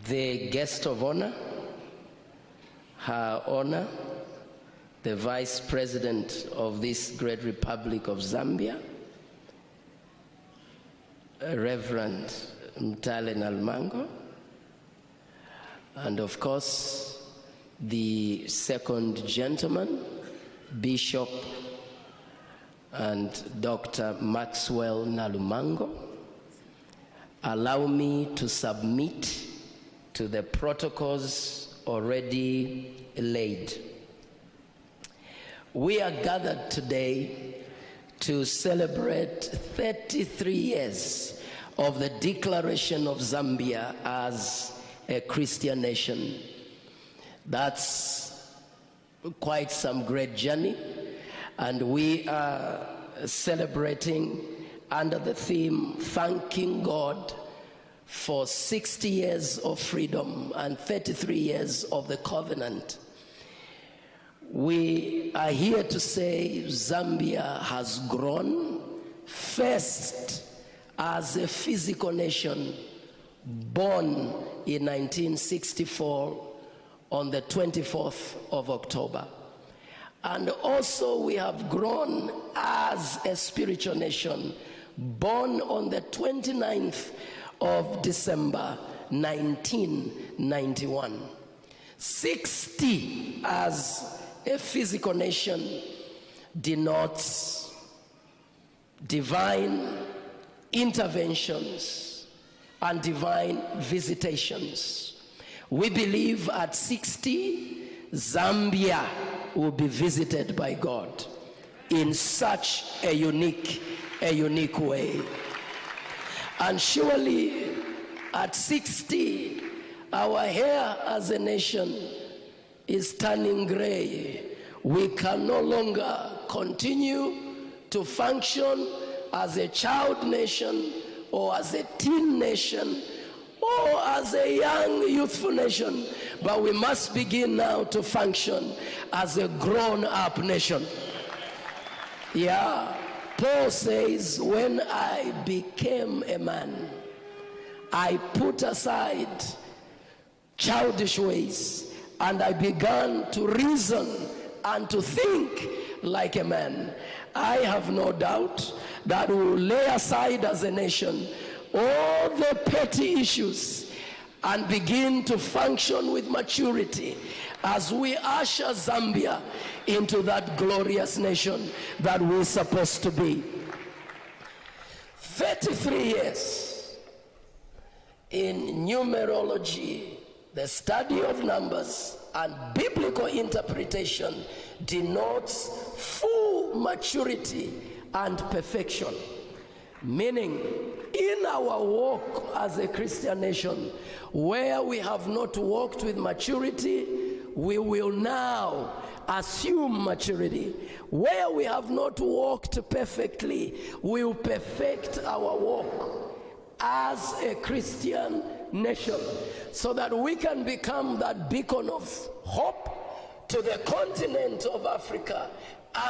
the guest of honor, Her Honor, the Vice President of this great Republic of Zambia, Reverend Mfula Nalmango, and of course, the second gentleman, Bishop and Dr. Maxwell Nalumango. Allow me to submit to the protocols already laid. We are gathered today to celebrate 33 years of the declaration of Zambia as a Christian nation. That's quite some great journey, and we are celebrating under the theme, thanking God for 60 years of freedom and 33 years of the covenant. We are here to say Zambia has grown, first as a physical nation born in 1964 on the 24th of October. And also we have grown as a spiritual nation born on the 29th of December 1991. 60 as a physical nation denotes divine interventions and divine visitations. We believe at 60, Zambia will be visited by God in such a unique way. And surely at 60, our hair as a nation is turning gray. We can no longer continue to function as a child nation or as a teen nation or as a young youthful nation, but we must begin now to function as a grown-up nation. Yeah, Paul says, when I became a man, I put aside childish ways and I began to reason and to think like a man. I have no doubt that we will lay aside as a nation all the petty issues and begin to function with maturity as we usher Zambia into that glorious nation that we're supposed to be. 33 years in numerology, the study of numbers and biblical interpretation denotes full maturity and perfection. Meaning, in our walk as a Christian nation, where we have not walked with maturity, we will now assume maturity. Where we have not walked perfectly, we will perfect our walk as a Christian nation, so that we can become that beacon of hope to the continent of Africa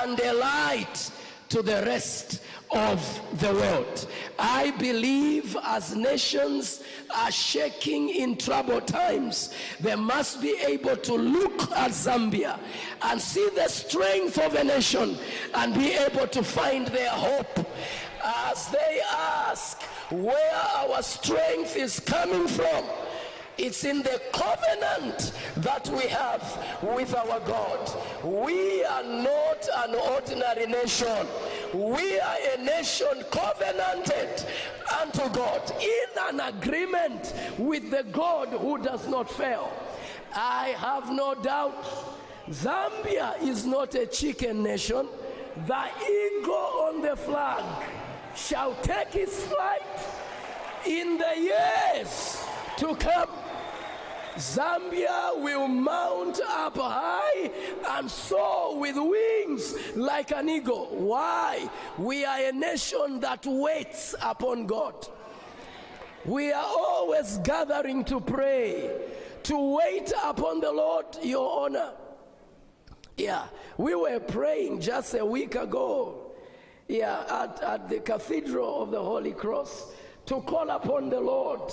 and a light to the rest of the world. I believe as nations are shaking in troubled times, they must be able to look at Zambia and see the strength of a nation and be able to find their hope as they ask where our strength is coming from. It's in the covenant that we have with our God. We are not an ordinary nation. We are a nation covenanted unto God, in an agreement with the God who does not fail. I have no doubt Zambia is not a chicken nation. The eagle on the flag shall take its flight in the years to come. Zambia will mount up high and soar with wings like an eagle. Why? We are a nation that waits upon God. We are always gathering to pray, to wait upon the Lord, Your Honor. Yeah, we were praying just a week ago, at the Cathedral of the Holy Cross, to call upon the Lord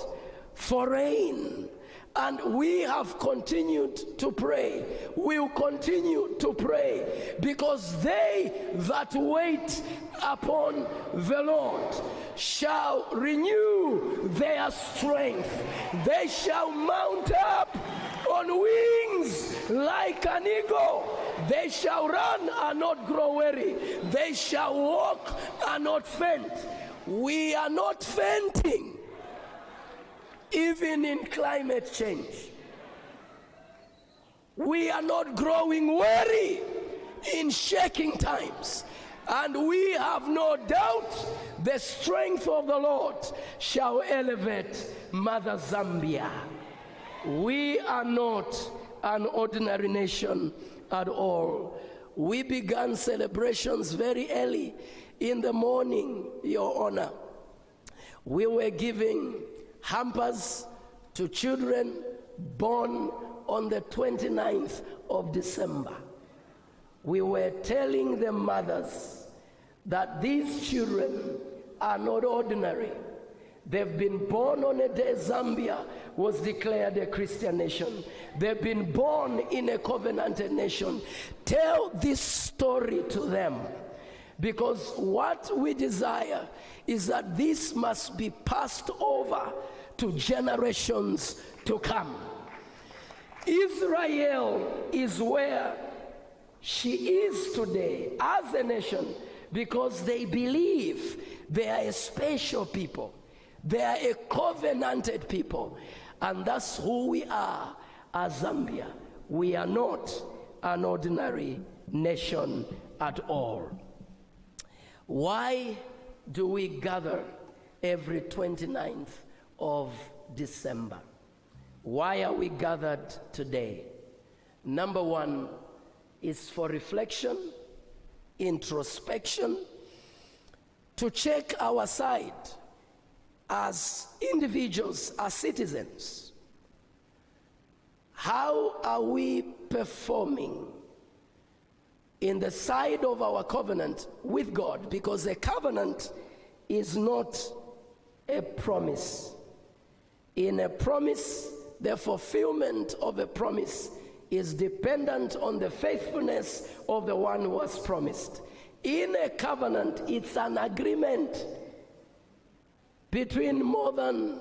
for rain And we have continued to pray. We'll continue to pray, because they that wait upon the Lord shall renew their strength. They shall mount up on wings like an eagle. They shall run and not grow weary. They shall walk and not faint. We are not fainting, even in climate change. We are not growing weary in shaking times. And we have no doubt the strength of the Lord shall elevate Mother Zambia. We are not an ordinary nation at all. We began celebrations very early in the morning, Your Honor. We were giving hampers to children born on the 29th of December. We were telling the mothers that these children are not ordinary. They've been born on a day Zambia was declared a Christian nation. They've been born in a covenanted nation. Tell this story to them, because what we desire is that this must be passed over to generations to come. Israel is where she is today as a nation because they believe they are a special people. They are a covenanted people. And that's who we are as Zambia. We are not an ordinary nation at all. Why do we gather every 29th of December? Why are we gathered today? Number one is for reflection, introspection, to check our side as individuals, as citizens. How are we performing in the side of our covenant with God? Because a covenant is not a promise. In a promise, the fulfillment of a promise is dependent on the faithfulness of the one who has promised. In a covenant, it's an agreement between more than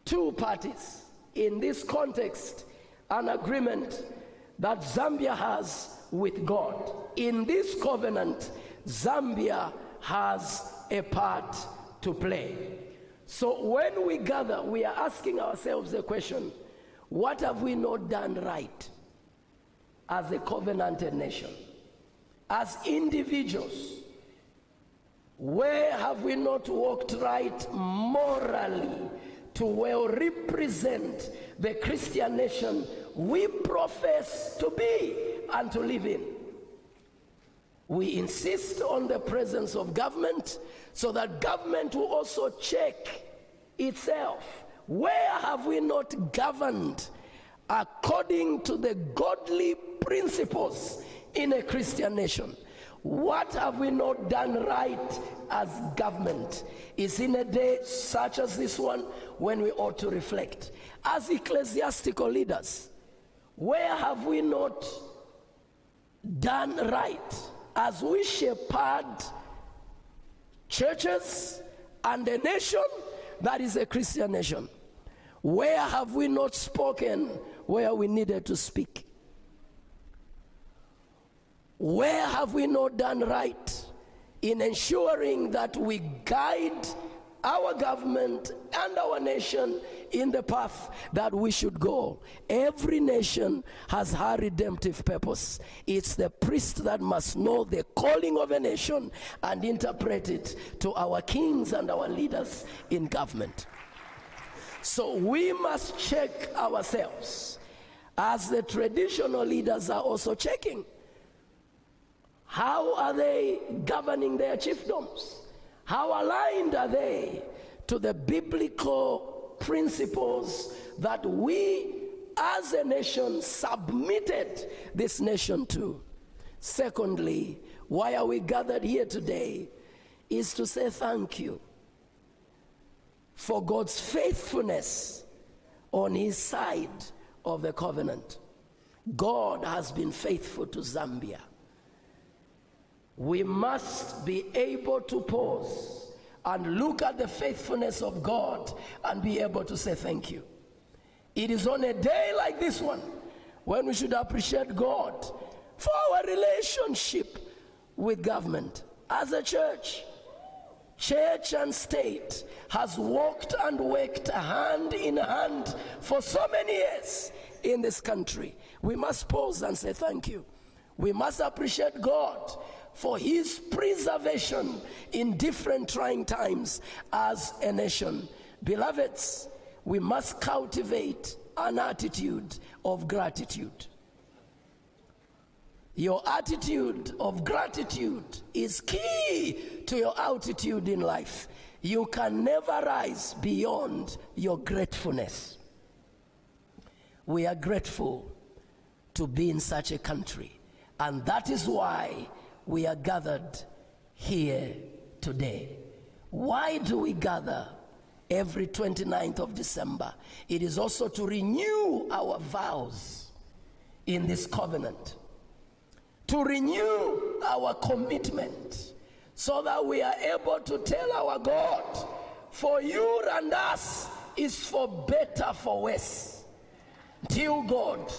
two parties. In this context, an agreement that Zambia has with God. In this covenant, Zambia has a part to play. So when we gather, we are asking ourselves the question, what have we not done right as a covenanted nation? As individuals, where have we not walked right morally to well represent the Christian nation we profess to be and to live in? We insist on the presence of government so that government will also check itself. Where have we not governed according to the godly principles in a Christian nation? What have we not done right as government? Is in a day such as this one when we ought to reflect. As ecclesiastical leaders, where have we not done right as we shepherd churches and a nation that is a Christian nation? Where have we not spoken where we needed to speak? Where have we not done right in ensuring that we guide our government and our nation in the path that we should go? Every nation has her redemptive purpose. It's the priest that must know the calling of a nation and interpret it to our kings and our leaders in government. So we must check ourselves, as the traditional leaders are also checking. How are they governing their chiefdoms? How aligned are they to the biblical principles that we as a nation submitted this nation to? Secondly, why are we gathered here today is to say thank you for God's faithfulness on his side of the covenant. God has been faithful to Zambia. We must be able to pause and look at the faithfulness of God and be able to say thank you. It is on a day like this one when we should appreciate God for our relationship with government. As a church, church and state has walked and worked hand in hand for so many years in this country. We must pause and say thank you. We must appreciate God for his preservation in different trying times as a nation. Beloveds, we must cultivate an attitude of gratitude. Your attitude of gratitude is key to your altitude in life. You can never rise beyond your gratefulness. We are grateful to be in such a country, and that is why we are gathered here today. Why do we gather every 29th of December? It is also to renew our vows in this covenant, to renew our commitment, so that we are able to tell our God, for you and us is for better, for worse, till God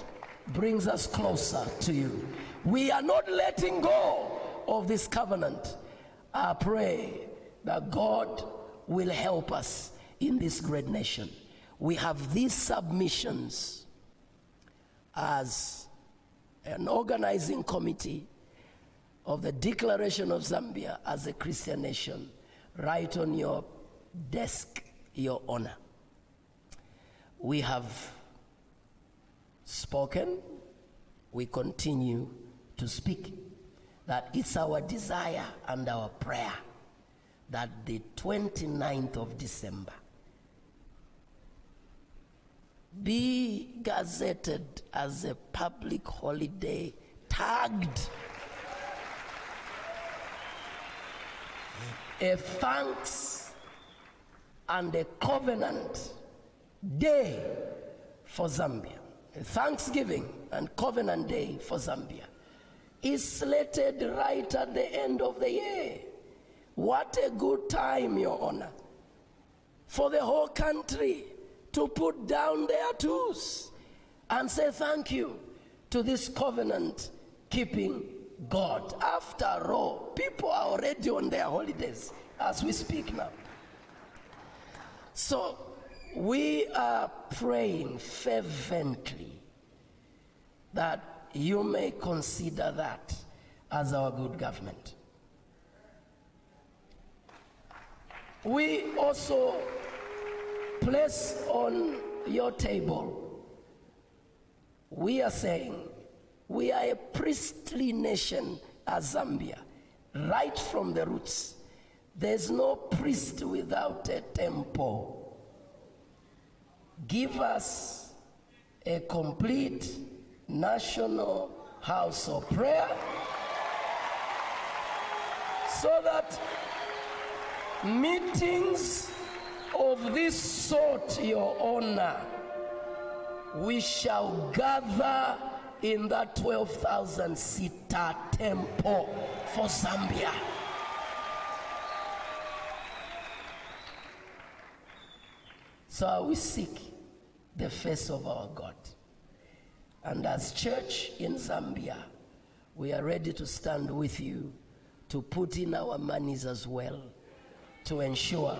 brings us closer to you. We are not letting go of this covenant. I pray that God will help us in this great nation. We have these submissions as an organizing committee of the Declaration of Zambia as a Christian nation right on your desk, Your Honor. We have spoken, we continue to speak, that it's our desire and our prayer that the 29th of December be gazetted as a public holiday, tagged a thanks and a covenant day for Zambia. A Thanksgiving and covenant day for Zambia is slated right at the end of the year. What a good time, Your Honor, for the whole country to put down their tools and say thank you to this covenant keeping God. After all, people are already on their holidays as we speak now. So we are praying fervently that you may consider that as our good government. We also place on your table, we are saying we are a priestly nation as Zambia, right from the roots. There's no priest without a temple. Give us a complete national house of prayer so that meetings of this sort, Your Honor, we shall gather in that 12,000-seater temple for Zambia. So we seek the face of our God. And as church in Zambia, we are ready to stand with you to put in our monies as well to ensure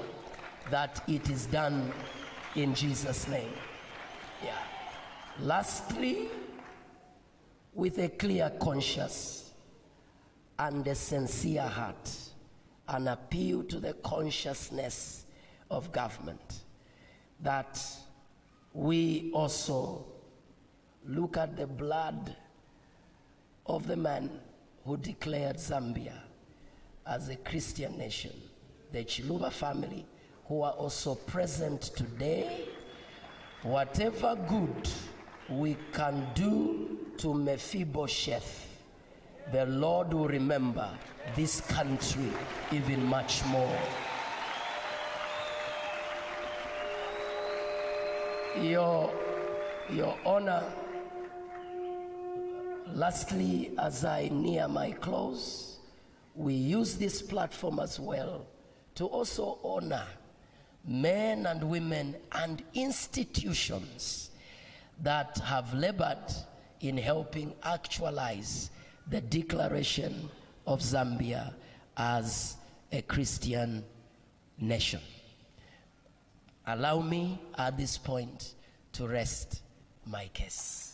that it is done in Jesus' name. Yeah. Lastly, with a clear conscience and a sincere heart, an appeal to the consciousness of government, that we also look at the blood of the man who declared Zambia as a Christian nation, the Chiluba family, who are also present today. Whatever good we can do to Mephibosheth, the Lord will remember this country even much more. Your Honor, lastly, as I near my close, we use this platform as well to also honor men and women and institutions that have labored in helping actualize the declaration of Zambia as a Christian nation. Allow me at this point to rest my case.